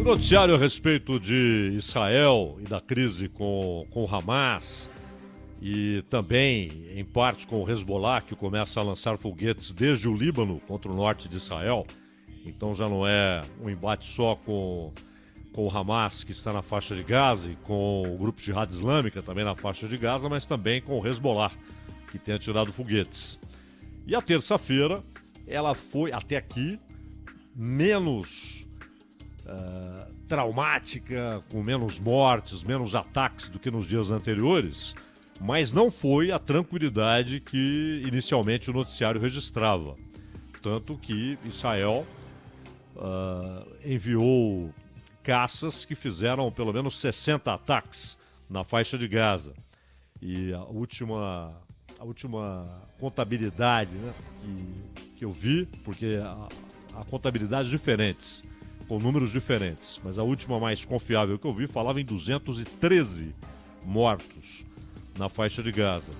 Noticiário a respeito de Israel e da crise com o Hamas e também, em parte, com o Hezbollah, que começa a lançar foguetes desde o Líbano contra o norte de Israel. Então já não é um embate só com o Hamas, que está na faixa de Gaza, e com o grupo Jihad Islâmica, também na faixa de Gaza, mas também com o Hezbollah, que tem atirado foguetes. E a terça-feira, ela foi, até aqui, menos traumática, com menos mortes, menos ataques do que nos dias anteriores, mas não foi a tranquilidade que inicialmente o noticiário registrava. Tanto que Israel enviou caças que fizeram pelo menos 60 ataques na faixa de Gaza. E a última contabilidade, né, que eu vi, porque há contabilidades diferentes, com números diferentes, mas a última mais confiável que eu vi falava em 213 mortos na faixa de Gaza.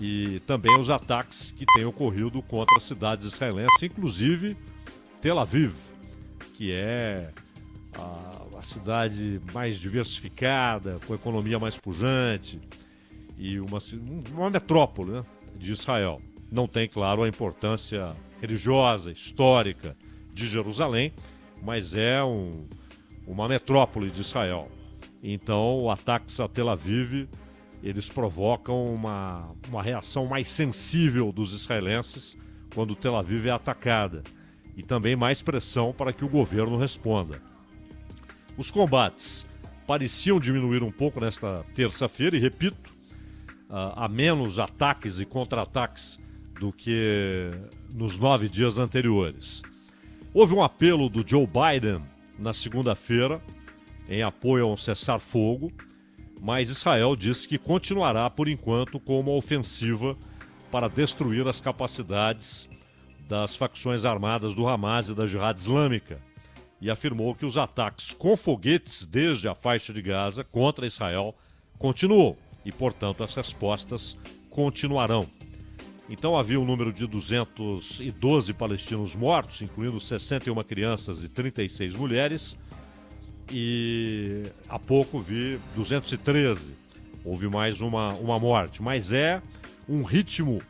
E também os ataques que têm ocorrido contra cidades israelenses, inclusive Tel Aviv, que é a cidade mais diversificada, com economia mais pujante e uma metrópole, né, de Israel. Não tem, claro, a importância religiosa, histórica de Jerusalém, mas é uma metrópole de Israel. Então, ataques a Tel Aviv, eles provocam uma reação mais sensível dos israelenses quando Tel Aviv é atacada, e também mais pressão para que o governo responda. Os combates pareciam diminuir um pouco nesta terça-feira, e repito, há menos ataques e contra-ataques do que nos 9 dias anteriores. Houve um apelo do Joe Biden na segunda-feira em apoio a um cessar-fogo, mas Israel disse que continuará, por enquanto, com uma ofensiva para destruir as capacidades das facções armadas do Hamas e da Jihad Islâmica, e afirmou que os ataques com foguetes desde a faixa de Gaza contra Israel continuam e, portanto, as respostas continuarão. Então havia um número de 212 palestinos mortos, incluindo 61 crianças e 36 mulheres, e há pouco vi 213. Houve mais uma morte, mas é um ritmo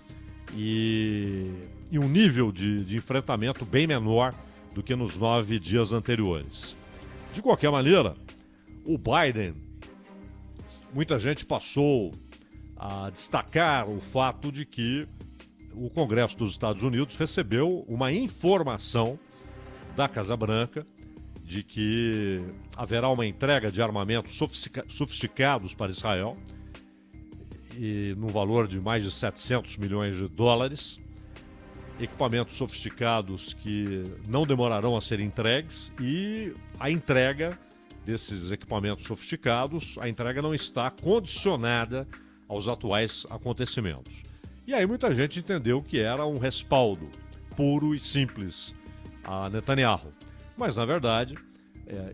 e um nível de enfrentamento bem menor do que nos 9 dias anteriores. De qualquer maneira, o Biden, muita gente passou a destacar o fato de que o Congresso dos Estados Unidos recebeu uma informação da Casa Branca de que haverá uma entrega de armamentos sofisticados para Israel, e no valor de mais de 700 milhões de dólares, equipamentos sofisticados que não demorarão a ser entregues, e a entrega desses equipamentos sofisticados, a entrega não está condicionada aos atuais acontecimentos. E aí muita gente entendeu que era um respaldo puro e simples a Netanyahu. Mas, na verdade,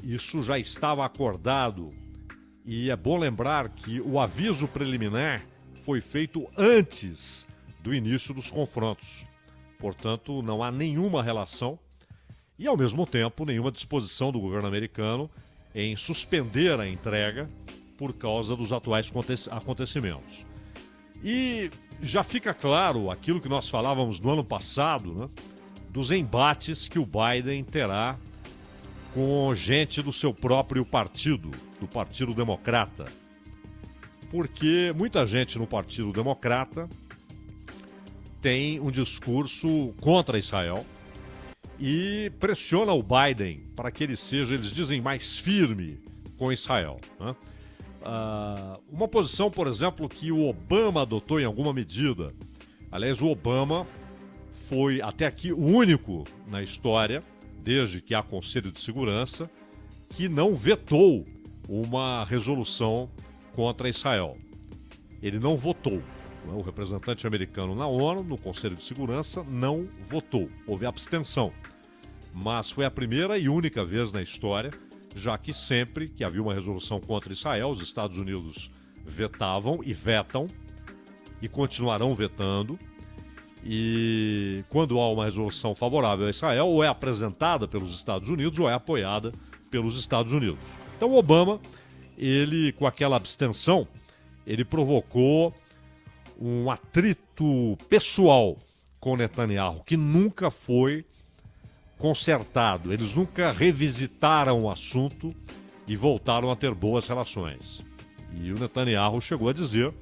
isso já estava acordado, e é bom lembrar que o aviso preliminar foi feito antes do início dos confrontos. Portanto, não há nenhuma relação e, ao mesmo tempo, nenhuma disposição do governo americano em suspender a entrega por causa dos atuais acontecimentos. E já fica claro aquilo que nós falávamos no ano passado, né, dos embates que o Biden terá com gente do seu próprio partido, do Partido Democrata. Porque muita gente no Partido Democrata tem um discurso contra Israel e pressiona o Biden para que ele seja, eles dizem, mais firme com Israel, né? Uma posição, por exemplo, que o Obama adotou em alguma medida. Aliás, o Obama foi até aqui o único na história, desde que há Conselho de Segurança, que não vetou uma resolução contra Israel. Ele não votou. O representante americano na ONU, no Conselho de Segurança, não votou. Houve abstenção. Mas foi a primeira e única vez na história, já que sempre que havia uma resolução contra Israel, os Estados Unidos vetavam e vetam e continuarão vetando. E quando há uma resolução favorável a Israel, ou é apresentada pelos Estados Unidos ou é apoiada pelos Estados Unidos. Então o Obama, ele com aquela abstenção, ele provocou um atrito pessoal com Netanyahu, que nunca foi consertado. Eles nunca revisitaram o assunto e voltaram a ter boas relações. E o Netanyahu chegou a dizer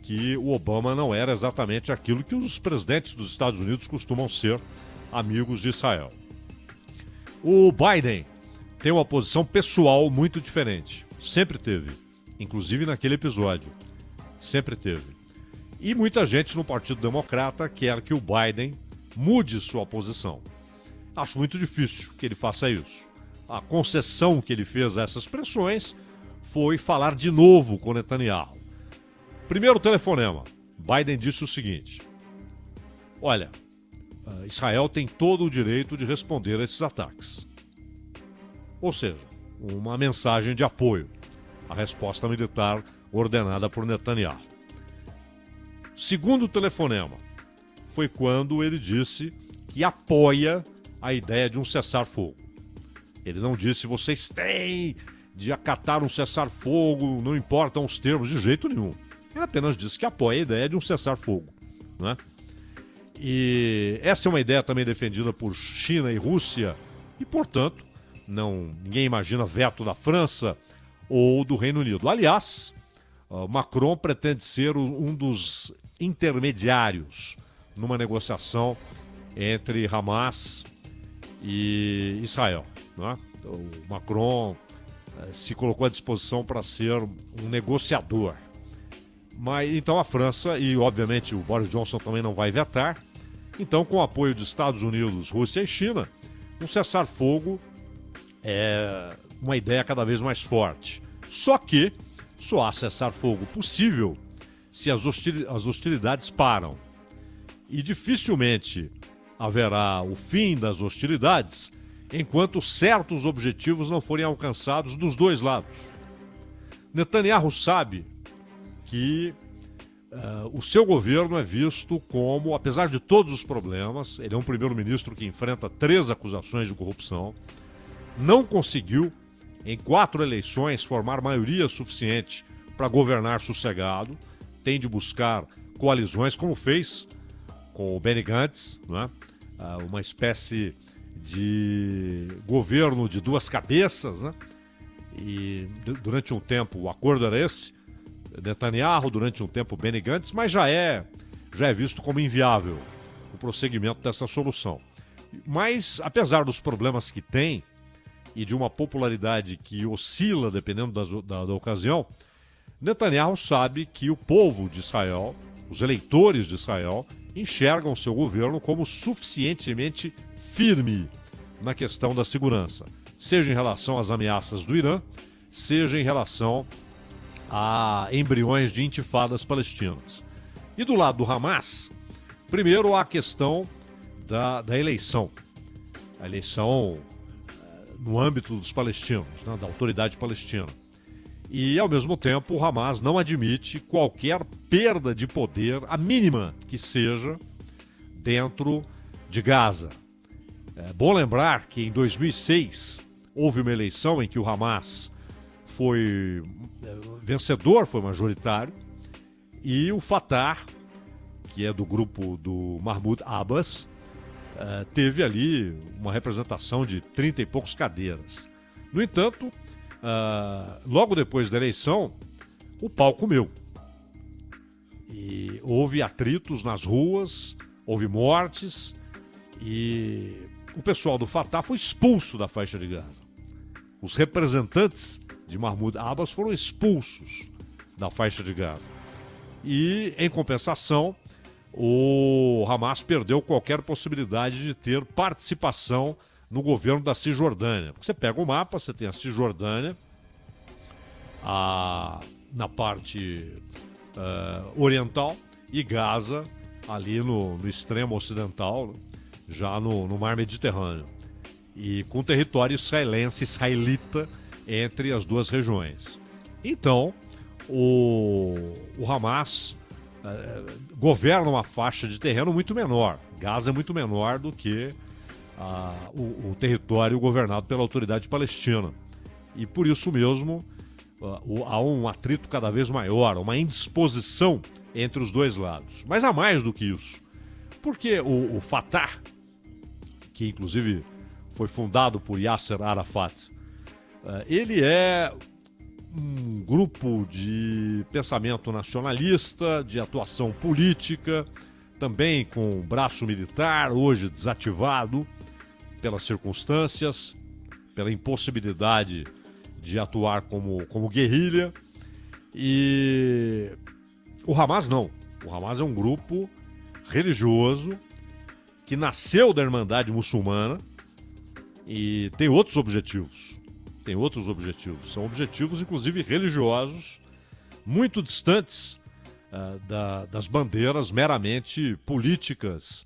que o Obama não era exatamente aquilo que os presidentes dos Estados Unidos costumam ser, amigos de Israel. O Biden tem uma posição pessoal muito diferente. Sempre teve. Inclusive naquele episódio. Sempre teve. E muita gente no Partido Democrata quer que o Biden mude sua posição. Acho muito difícil que ele faça isso. A concessão que ele fez a essas pressões foi falar de novo com Netanyahu. Primeiro telefonema. Biden disse o seguinte: olha, Israel tem todo o direito de responder a esses ataques. Ou seja, uma mensagem de apoio à resposta militar ordenada por Netanyahu. Segundo telefonema foi quando ele disse que apoia a ideia de um cessar-fogo. Ele não disse vocês têm de acatar um cessar-fogo, não importam os termos, de jeito nenhum. Ele apenas disse que apoia a ideia de um cessar-fogo, né? E essa é uma ideia também defendida por China e Rússia e, portanto, ninguém imagina veto da França ou do Reino Unido. Aliás, Macron pretende ser um dos intermediários numa negociação entre Hamas e Israel, né? O Macron se colocou à disposição para ser um negociador. Mas então a França e, obviamente, o Boris Johnson também não vai vetar. Então, com o apoio dos Estados Unidos, Rússia e China, um cessar-fogo é uma ideia cada vez mais forte. Só que só há cessar-fogo possível se as hostilidades param. E dificilmente haverá o fim das hostilidades enquanto certos objetivos não forem alcançados dos dois lados. Netanyahu sabe que o seu governo é visto como, apesar de todos os problemas, ele é um primeiro-ministro que enfrenta 3 acusações de corrupção, não conseguiu, em 4 eleições, formar maioria suficiente para governar sossegado, tem de buscar coalizões, como fez com o Benny Gantz, né? Uma espécie de governo de 2 cabeças, né? E durante um tempo o acordo era esse, Netanyahu, durante um tempo Benny Gantz, mas já é visto como inviável o prosseguimento dessa solução. Mas, apesar dos problemas que tem e de uma popularidade que oscila dependendo da ocasião, Netanyahu sabe que o povo de Israel, os eleitores de Israel, enxergam seu governo como suficientemente firme na questão da segurança, seja em relação às ameaças do Irã, seja em relação a embriões de intifadas palestinas. E do lado do Hamas, primeiro há a questão da eleição. A eleição no âmbito dos palestinos, né, da autoridade palestina. E, ao mesmo tempo, o Hamas não admite qualquer perda de poder, a mínima que seja, dentro de Gaza. É bom lembrar que em 2006 houve uma eleição em que o Hamas foi vencedor, foi majoritário, e o Fatah, que é do grupo do Mahmoud Abbas, teve ali uma representação de 30 e poucos cadeiras. No entanto, logo depois da eleição, o pau comeu. E houve atritos nas ruas, houve mortes, e o pessoal do Fatah foi expulso da faixa de Gaza. Os representantes de Mahmoud Abbas foram expulsos da faixa de Gaza. E, em compensação, o Hamas perdeu qualquer possibilidade de ter participação no governo da Cisjordânia. Você pega o mapa, você tem a Cisjordânia, na parte oriental, e Gaza ali no extremo ocidental, já no mar Mediterrâneo. E com território israelita entre as duas regiões. Então, o Hamas governa uma faixa de terreno muito menor. Gaza é muito menor do que o território governado pela autoridade palestina. E por isso mesmo há um atrito cada vez maior, uma indisposição entre os dois lados. Mas há mais do que isso. Porque o Fatah, que inclusive foi fundado por Yasser Arafat, ele é um grupo de pensamento nacionalista, de atuação política, também com braço militar, hoje desativado pelas circunstâncias, pela impossibilidade de atuar como guerrilha. E o Hamas não. O Hamas é um grupo religioso que nasceu da Irmandade Muçulmana e tem outros objetivos. São objetivos, inclusive, religiosos, muito distantes das bandeiras meramente políticas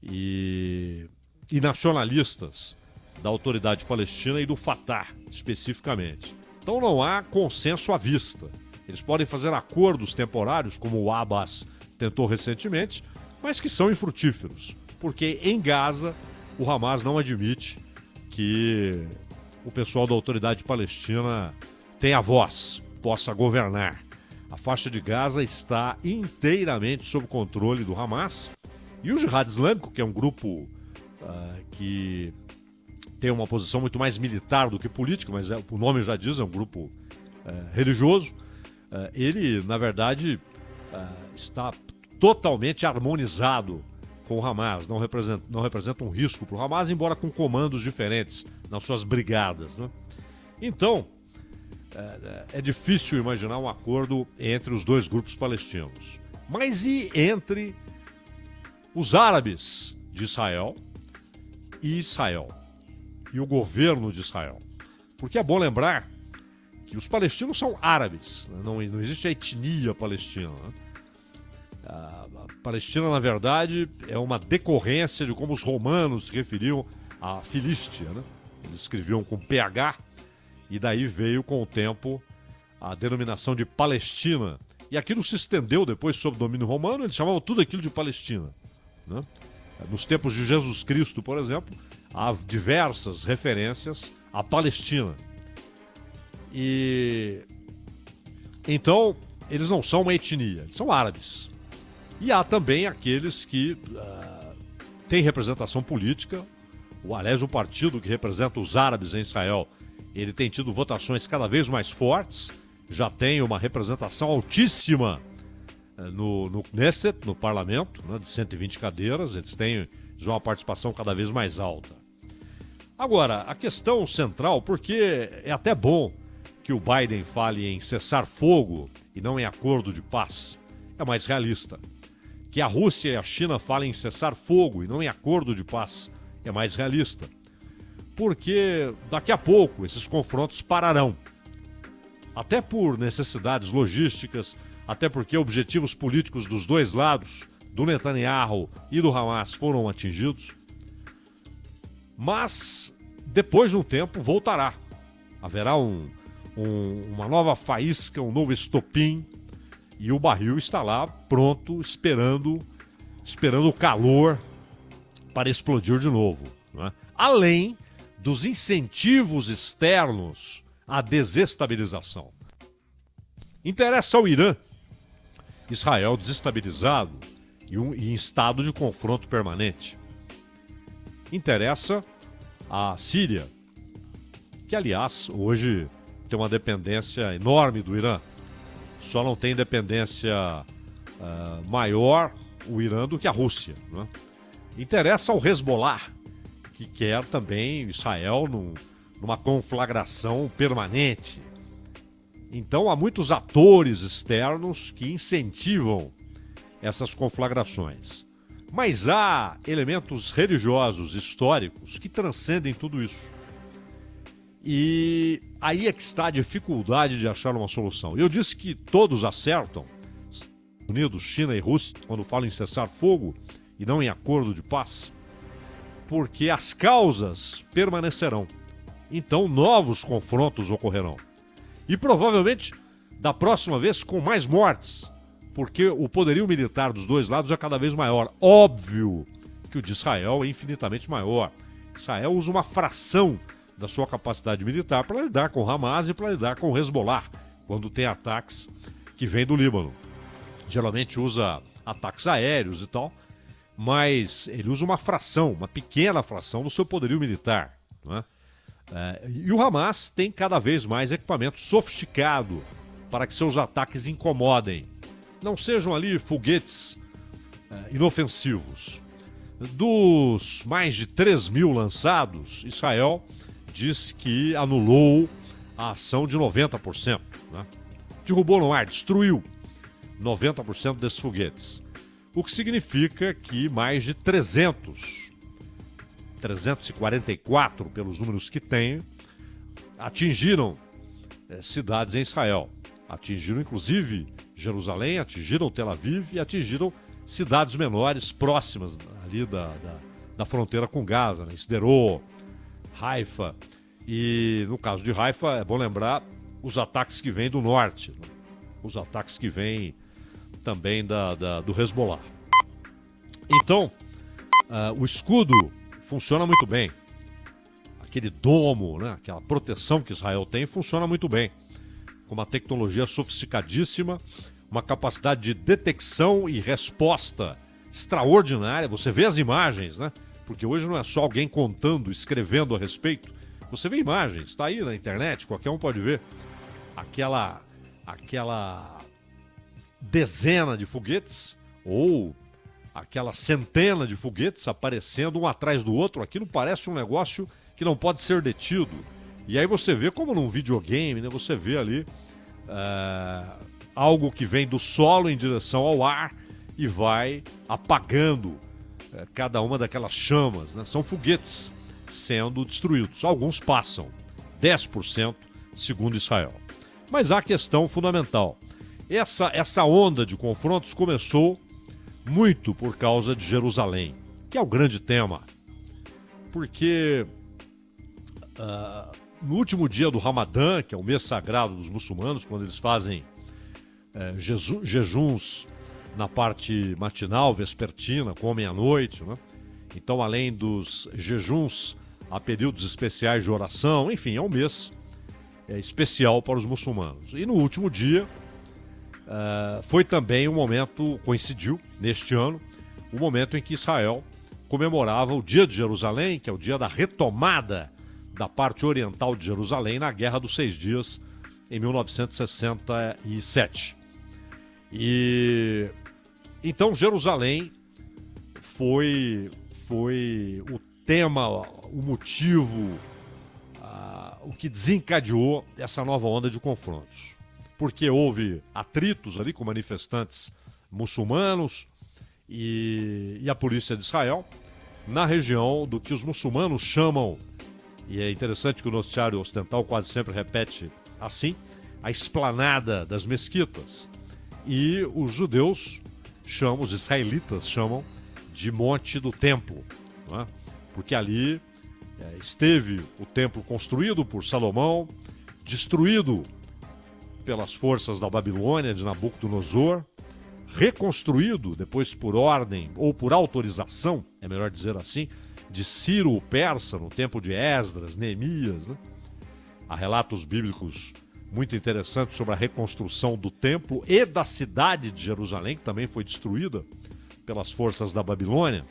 e nacionalistas da Autoridade Palestina e do Fatah, especificamente. Então não há consenso à vista. Eles podem fazer acordos temporários, como o Abbas tentou recentemente, mas que são infrutíferos, porque em Gaza o Hamas não admite que o pessoal da Autoridade Palestina tenha voz, possa governar. A faixa de Gaza está inteiramente sob controle do Hamas, e o Jihad Islâmico, que é um grupo que tem uma posição muito mais militar do que política, mas o nome já diz, é um grupo religioso, ele, na verdade, está totalmente harmonizado com o Hamas, não representa um risco para o Hamas, embora com comandos diferentes nas suas brigadas, né? Então, é difícil imaginar um acordo entre os dois grupos palestinos. Mas e entre os árabes de Israel e Israel? E o governo de Israel? Porque é bom lembrar que os palestinos são árabes, né? Não existe a etnia palestina, né? A Palestina, na verdade, é uma decorrência de como os romanos se referiam à Filístia, né? Eles escreviam com PH, e daí veio com o tempo a denominação de Palestina. E aquilo se estendeu depois sob o domínio romano, eles chamavam tudo aquilo de Palestina, né? Nos tempos de Jesus Cristo, por exemplo, há diversas referências à Palestina. E então, eles não são uma etnia, eles são árabes. E há também aqueles que têm representação política. Aliás, o partido que representa os árabes em Israel, ele tem tido votações cada vez mais fortes, já tem uma representação altíssima no Knesset, no parlamento, né, de 120 cadeiras, eles têm já uma participação cada vez mais alta. Agora, a questão central, porque é até bom que o Biden fale em cessar fogo e não em acordo de paz, é mais realista. Que a Rússia e a China falem em cessar fogo e não em acordo de paz, é mais realista. Porque daqui a pouco esses confrontos pararão. Até por necessidades logísticas, até porque objetivos políticos dos dois lados, do Netanyahu e do Hamas, foram atingidos. Mas depois de um tempo voltará. Haverá uma nova faísca, um novo estopim, e o barril está lá pronto, esperando o calor para explodir de novo, né? Além dos incentivos externos à desestabilização. Interessa ao Irã, Israel desestabilizado e em estado de confronto permanente. Interessa à Síria, que aliás hoje tem uma dependência enorme do Irã. Só não tem dependência maior o Irã do que a Rússia, né? Interessa ao Hezbollah, que quer também Israel numa conflagração permanente. Então há muitos atores externos que incentivam essas conflagrações. Mas há elementos religiosos, históricos, que transcendem tudo isso. E aí é que está a dificuldade de achar uma solução. Eu disse que todos acertam, Estados Unidos, China e Rússia, quando falam em cessar fogo e não em acordo de paz, porque as causas permanecerão. Então novos confrontos ocorrerão. E provavelmente, da próxima vez, com mais mortes, porque o poderio militar dos dois lados é cada vez maior. Óbvio que o de Israel é infinitamente maior. Israel usa uma fração da sua capacidade militar para lidar com o Hamas e para lidar com o Hezbollah, quando tem ataques que vêm do Líbano. Geralmente usa ataques aéreos e tal, mas ele usa uma pequena fração do seu poderio militar, não é? E o Hamas tem cada vez mais equipamento sofisticado para que seus ataques incomodem. Não sejam ali foguetes inofensivos. Dos mais de 3 mil lançados, Israel disse que anulou a ação de 90%. Né? Derrubou no ar, destruiu 90% desses foguetes. O que significa que mais de 344, pelos números que tem, atingiram cidades em Israel. Atingiram inclusive Jerusalém, atingiram Tel Aviv e atingiram cidades menores próximas ali da fronteira com Gaza, né? Sderot, Haifa. E no caso de Haifa, é bom lembrar os ataques que vêm do norte, né? Os ataques que vêm também do Hezbollah. Então, o escudo funciona muito bem. Aquele domo, né? Aquela proteção que Israel tem, funciona muito bem. Com uma tecnologia sofisticadíssima, uma capacidade de detecção e resposta extraordinária. Você vê as imagens, né? Porque hoje não é só alguém contando, escrevendo a respeito. Você vê imagens, está aí na internet, qualquer um pode ver. Aquela dezena de foguetes, ou aquela centena de foguetes aparecendo um atrás do outro. Aquilo parece um negócio que não pode ser detido. E aí você vê, como num videogame, né? Você vê ali algo que vem do solo em direção ao ar e vai apagando cada uma daquelas chamas, né? São foguetes sendo destruídos. Alguns passam, 10% segundo Israel. Mas há a questão fundamental. Essa onda de confrontos começou muito por causa de Jerusalém, que é o grande tema. Porque no último dia do Ramadã, que é o mês sagrado dos muçulmanos, quando eles fazem jejuns na parte matinal, vespertina, comem à noite, né? Então, além dos jejuns, há períodos especiais de oração, enfim, é um mês especial para os muçulmanos. E no último dia, foi também um momento, coincidiu neste ano, o momento em que Israel comemorava o Dia de Jerusalém, que é o dia da retomada da parte oriental de Jerusalém na Guerra dos 6 Dias, em 1967. E então Jerusalém foi o tema, o motivo, o que desencadeou essa nova onda de confrontos. Porque houve atritos ali com manifestantes muçulmanos e a polícia de Israel na região do que os muçulmanos chamam, e é interessante que o noticiário ocidental quase sempre repete assim, a esplanada das mesquitas. E os judeus chamam, os israelitas chamam de Monte do Templo, não é? Porque ali esteve o templo construído por Salomão, destruído pelas forças da Babilônia, de Nabucodonosor, reconstruído depois por ordem ou por autorização, é melhor dizer assim, de Ciro o Persa, no tempo de Esdras, Neemias, né? Há relatos bíblicos muito interessantes sobre a reconstrução do templo e da cidade de Jerusalém, que também foi destruída pelas forças da Babilônia.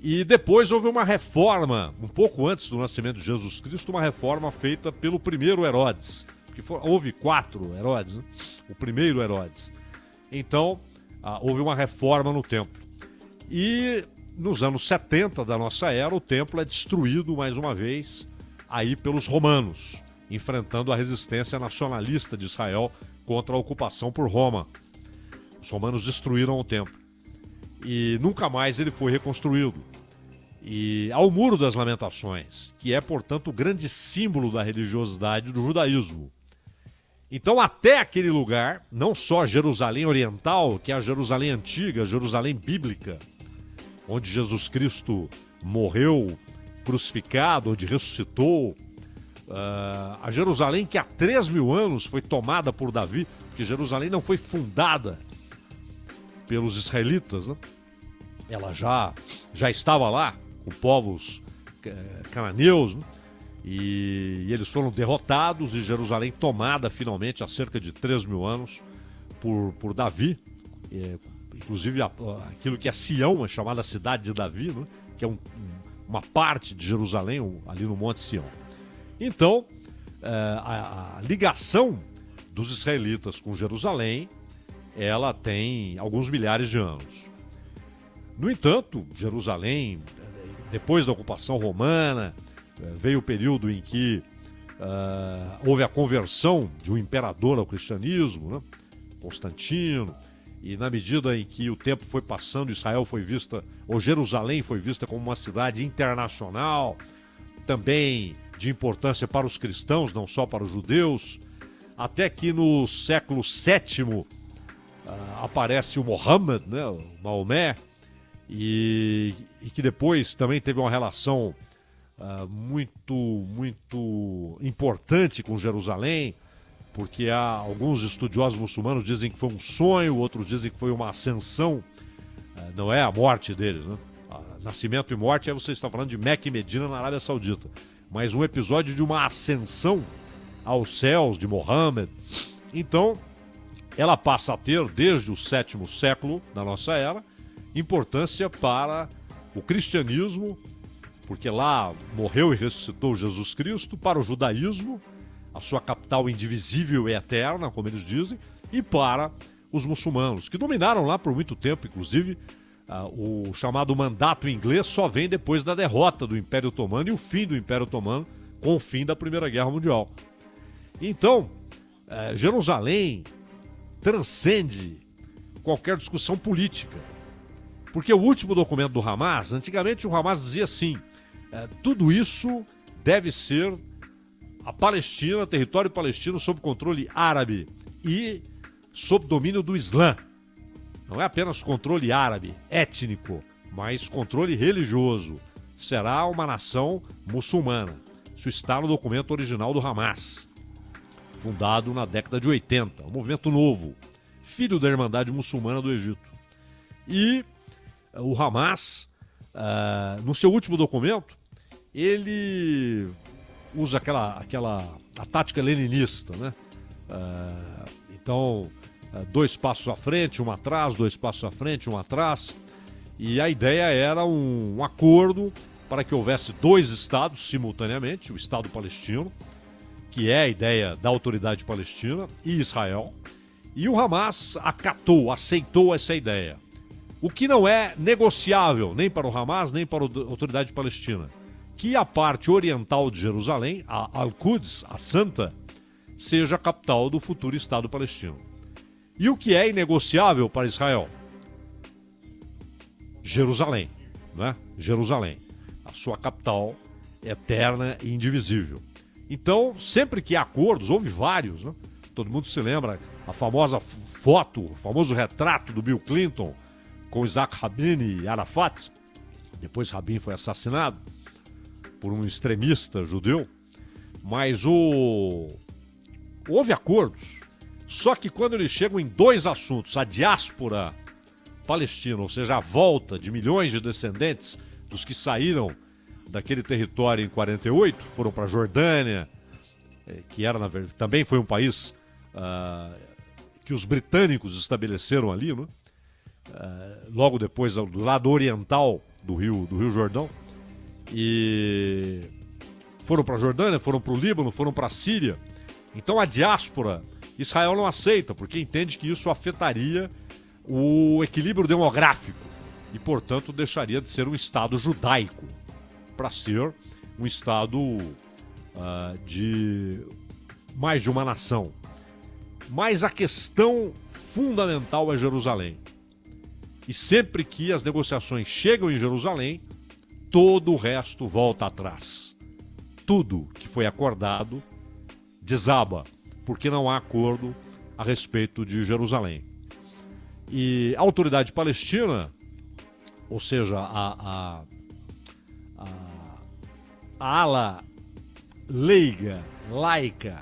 E depois houve uma reforma, um pouco antes do nascimento de Jesus Cristo, uma reforma feita pelo primeiro Herodes. Houve 4 Herodes, né? O primeiro Herodes. Então, houve uma reforma no templo. E nos anos 70 da nossa era, o templo é destruído mais uma vez aí pelos romanos, enfrentando a resistência nacionalista de Israel contra a ocupação por Roma. Os romanos destruíram o templo. E nunca mais ele foi reconstruído. E ao Muro das Lamentações, que é, portanto, o grande símbolo da religiosidade do judaísmo. Então, até aquele lugar, não só Jerusalém Oriental, que é a Jerusalém Antiga, Jerusalém Bíblica, onde Jesus Cristo morreu crucificado, onde ressuscitou, a Jerusalém que há 3.000 anos foi tomada por Davi, porque Jerusalém não foi fundada pelos israelitas, né? Ela já estava lá, com povos cananeus, né? E eles foram derrotados e Jerusalém tomada finalmente há cerca de 3.000 anos por Davi. Inclusive aquilo que é Sião, é chamada cidade de Davi, né? Que é uma parte de Jerusalém ali no Monte Sião. Então, a ligação dos israelitas com Jerusalém, ela tem alguns milhares de anos. No entanto, Jerusalém, depois da ocupação romana, veio o período em que houve a conversão de um imperador ao cristianismo, né? Constantino, e na medida em que o tempo foi passando, Israel foi vista, ou Jerusalém foi vista como uma cidade internacional, também de importância para os cristãos, não só para os judeus, até que no século VII aparece o Muhammad, né, o Maomé, e que depois também teve uma relação muito importante com Jerusalém, porque há alguns estudiosos muçulmanos dizem que foi um sonho, outros dizem que foi uma ascensão, não é a morte deles, né? Nascimento e morte, aí você está falando de Meca e Medina na Arábia Saudita, mas um episódio de uma ascensão aos céus de Mohammed. Então, ela passa a ter, desde o 7º século da nossa era, importância para o cristianismo, porque lá morreu e ressuscitou Jesus Cristo, para o judaísmo, a sua capital indivisível e eterna, como eles dizem, e para os muçulmanos, que dominaram lá por muito tempo, inclusive o chamado mandato inglês só vem depois da derrota do Império Otomano e o fim do Império Otomano, com o fim da Primeira Guerra Mundial. Então, Jerusalém transcende qualquer discussão política, porque o último documento do Hamas, antigamente o Hamas dizia assim, tudo isso deve ser a Palestina, território palestino sob controle árabe e sob domínio do Islã. Não é apenas controle árabe, étnico, mas controle religioso. Será uma nação muçulmana. Isso está no documento original do Hamas, fundado na década de 80, um movimento novo, filho da Irmandade Muçulmana do Egito. E o Hamas, no seu último documento, ele usa a tática leninista, né? Então, 2 passos à frente, um atrás, 2 passos à frente, um atrás. E a ideia era um acordo para que houvesse 2 estados simultaneamente, o Estado palestino, que é a ideia da autoridade palestina, e Israel. E o Hamas aceitou essa ideia. O que não é negociável nem para o Hamas, nem para a autoridade palestina, que a parte oriental de Jerusalém, a Al-Quds, a Santa, seja a capital do futuro Estado palestino. E o que é inegociável para Israel? Jerusalém, né? Jerusalém, a sua capital eterna e indivisível. Então, sempre que há acordos, houve vários, né? Todo mundo se lembra a famosa foto, o famoso retrato do Bill Clinton com Isaac Rabin e Arafat. Depois Rabin foi assassinado por um extremista judeu, mas houve acordos, só que quando eles chegam em 2 assuntos, a diáspora palestina, ou seja, a volta de milhões de descendentes dos que saíram daquele território em 48, foram para a Jordânia, que era também foi um país que os britânicos estabeleceram ali, né? Logo depois do lado oriental do Rio Jordão. E foram para a Jordânia, foram para o Líbano, foram para a Síria. Então a diáspora, Israel não aceita, porque entende que isso afetaria o equilíbrio demográfico e, portanto, deixaria de ser um Estado judaico para ser um Estado de mais de uma nação. Mas a questão fundamental é Jerusalém. E sempre que as negociações chegam em Jerusalém, todo o resto volta atrás. Tudo que foi acordado desaba, porque não há acordo a respeito de Jerusalém. E a autoridade palestina, ou seja, a ala laica,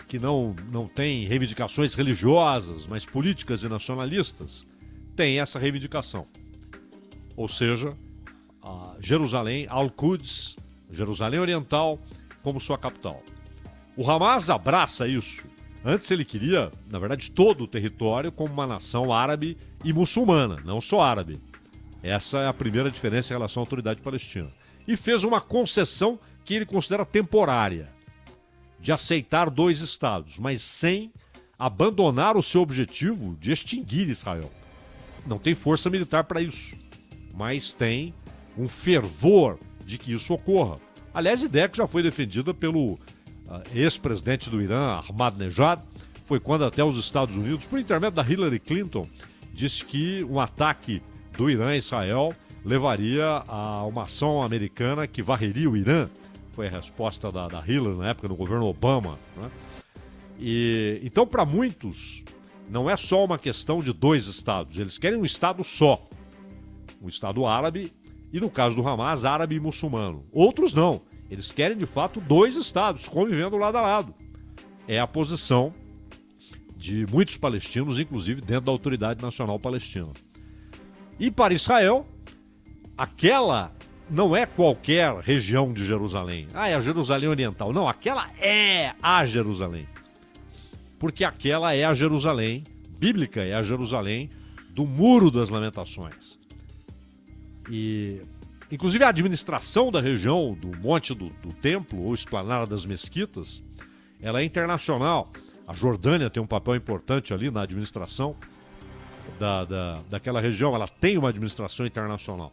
que não tem reivindicações religiosas, mas políticas e nacionalistas, tem essa reivindicação. Ou seja, Jerusalém, Al-Quds, Jerusalém Oriental como sua capital. O Hamas abraça isso. Antes ele queria, na verdade, todo o território como uma nação árabe e muçulmana, não só árabe. Essa é a primeira diferença em relação à autoridade palestina. E fez uma concessão que ele considera temporária, de aceitar 2 estados, mas sem abandonar o seu objetivo de extinguir Israel. Não tem força militar para isso, mas tem um fervor de que isso ocorra. Aliás, ideia que já foi defendida pelo ex-presidente do Irã, Ahmadinejad, foi quando até os Estados Unidos, por intermédio da Hillary Clinton, disse que um ataque do Irã a Israel levaria a uma ação americana que varreria o Irã. Foi a resposta da Hillary na época, no governo Obama, né? E então, para muitos, não é só uma questão de 2 estados. Eles querem um estado só, um estado árabe, e no caso do Hamas, árabe e muçulmano. Outros não. Eles querem, de fato, 2 estados convivendo lado a lado. É a posição de muitos palestinos, inclusive dentro da Autoridade Nacional Palestina. E para Israel, aquela não é qualquer região de Jerusalém. É a Jerusalém Oriental. Não, aquela é a Jerusalém. Porque aquela é a Jerusalém bíblica, é a Jerusalém do Muro das Lamentações. E, inclusive, a administração da região do Monte do Templo, ou Esplanada das Mesquitas, ela é internacional. A Jordânia tem um papel importante ali na administração daquela região. Ela tem uma administração internacional.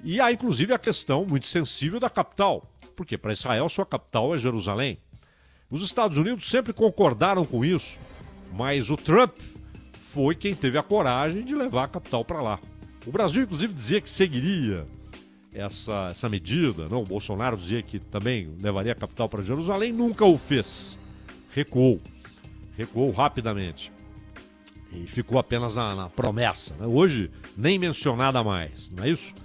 E há, inclusive, a questão muito sensível da capital. Porque para Israel, sua capital é Jerusalém. Os Estados Unidos sempre concordaram com isso, mas o Trump foi quem teve a coragem de levar a capital para lá. O Brasil, inclusive, dizia que seguiria essa medida. Não, o Bolsonaro dizia que também levaria a capital para Jerusalém, nunca o fez. Recuou rapidamente. E ficou apenas na promessa, né? Hoje, nem mencionada mais, não é isso?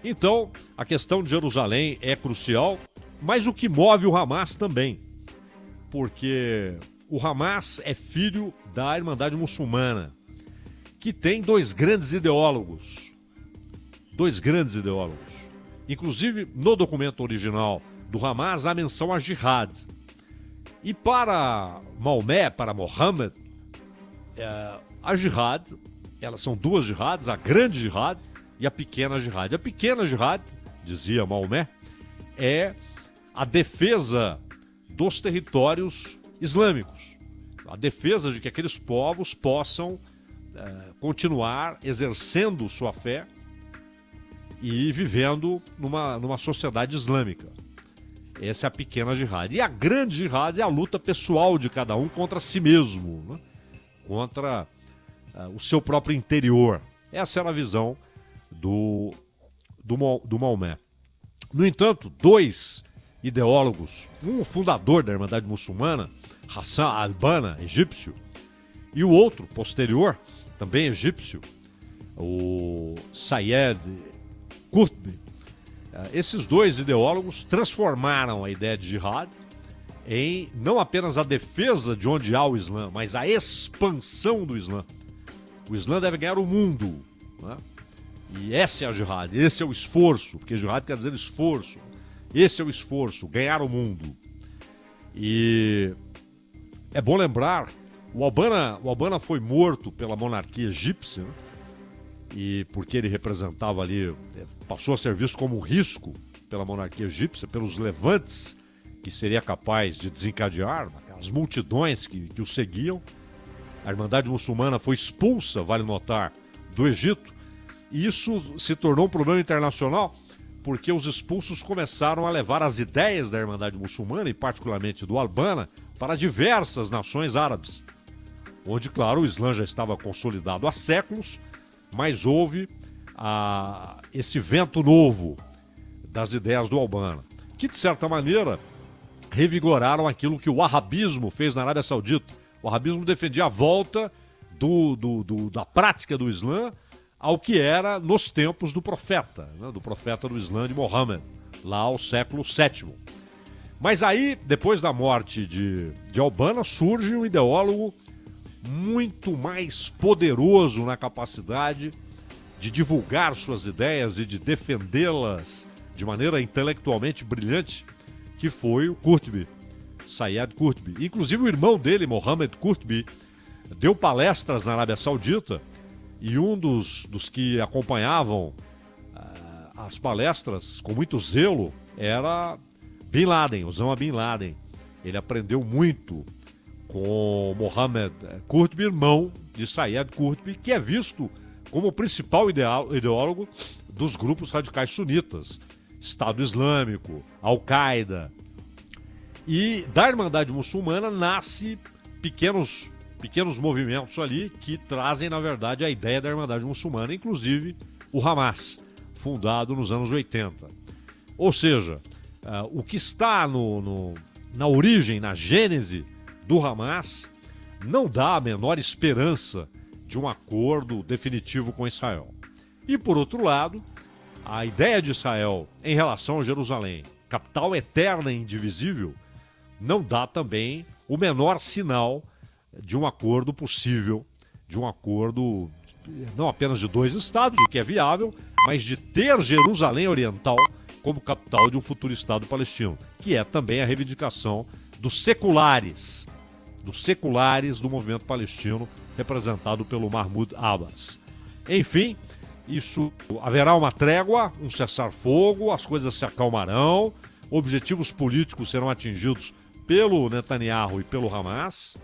Então, a questão de Jerusalém é crucial, mas o que move o Hamas também. Porque o Hamas é filho da Irmandade Muçulmana, que tem 2 grandes ideólogos. 2 grandes ideólogos. Inclusive, no documento original do Hamas, há menção a jihad. E para Maomé, para Mohammed, a jihad, elas são 2 jihads, a grande jihad e a pequena jihad. A pequena jihad, dizia Maomé, é a defesa dos territórios islâmicos. A defesa de que aqueles povos possam continuar exercendo sua fé e vivendo numa sociedade islâmica. Essa é a pequena jihad. E a grande jihad é a luta pessoal de cada um contra si mesmo, né? Contra o seu próprio interior. Essa era a visão do Maomé. No entanto, 2 ideólogos, um fundador da Irmandade Muçulmana, Hassan al-Banna, egípcio, e o outro, posterior, também egípcio, o Sayed Qutb. Esses 2 ideólogos transformaram a ideia de jihad em não apenas a defesa de onde há o Islã, mas a expansão do Islã. O Islã deve ganhar o mundo, né? E essa é a jihad, esse é o esforço, porque jihad quer dizer esforço. Esse é o esforço, ganhar o mundo. E é bom lembrar, o Al-Banna foi morto pela monarquia egípcia, né? E porque ele representava ali, passou a ser visto como um risco pela monarquia egípcia, pelos levantes que seria capaz de desencadear, as multidões que o seguiam. A Irmandade Muçulmana foi expulsa, vale notar, do Egito, e isso se tornou um problema internacional, porque os expulsos começaram a levar as ideias da Irmandade Muçulmana, e particularmente do Al-Banna, para diversas nações árabes, onde, claro, o Islã já estava consolidado há séculos, mas houve esse vento novo das ideias do Al-Banna, que, de certa maneira, revigoraram aquilo que o wahhabismo fez na Arábia Saudita. O wahhabismo defendia a volta da prática do Islã ao que era nos tempos do profeta, né, do profeta do Islã de Mohammed, lá ao século VII. Mas aí, depois da morte de Al-Banna, surge um ideólogo muito mais poderoso na capacidade de divulgar suas ideias e de defendê-las de maneira intelectualmente brilhante, que foi o Qurtubi, Sayed Qurtubi. Inclusive o irmão dele, Mohammed Qurtubi, deu palestras na Arábia Saudita e um dos que acompanhavam as palestras com muito zelo era Bin Laden, Osama Bin Laden. Ele aprendeu muito com Mohammed Qurtubi, irmão de Sayed Qurtubi, que é visto como o principal ideólogo dos grupos radicais sunitas, Estado Islâmico, Al-Qaeda. E da Irmandade Muçulmana nasce pequenos movimentos ali que trazem, na verdade, a ideia da Irmandade Muçulmana, inclusive o Hamas, fundado nos anos 80. Ou seja, o que está na origem, na gênese do Hamas, não dá a menor esperança de um acordo definitivo com Israel. E, por outro lado, a ideia de Israel em relação a Jerusalém, capital eterna e indivisível, não dá também o menor sinal de um acordo possível, de um acordo não apenas de 2 estados, o que é viável, mas de ter Jerusalém Oriental como capital de um futuro Estado palestino, que é também a reivindicação dos seculares do movimento palestino, representado pelo Mahmoud Abbas. Enfim, haverá uma trégua, um cessar-fogo, as coisas se acalmarão, objetivos políticos serão atingidos pelo Netanyahu e pelo Hamas,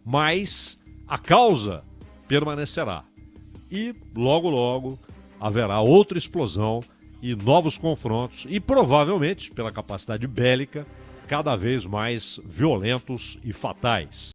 mas a causa permanecerá. E logo, logo haverá outra explosão e novos confrontos e provavelmente, pela capacidade bélica, cada vez mais violentos e fatais.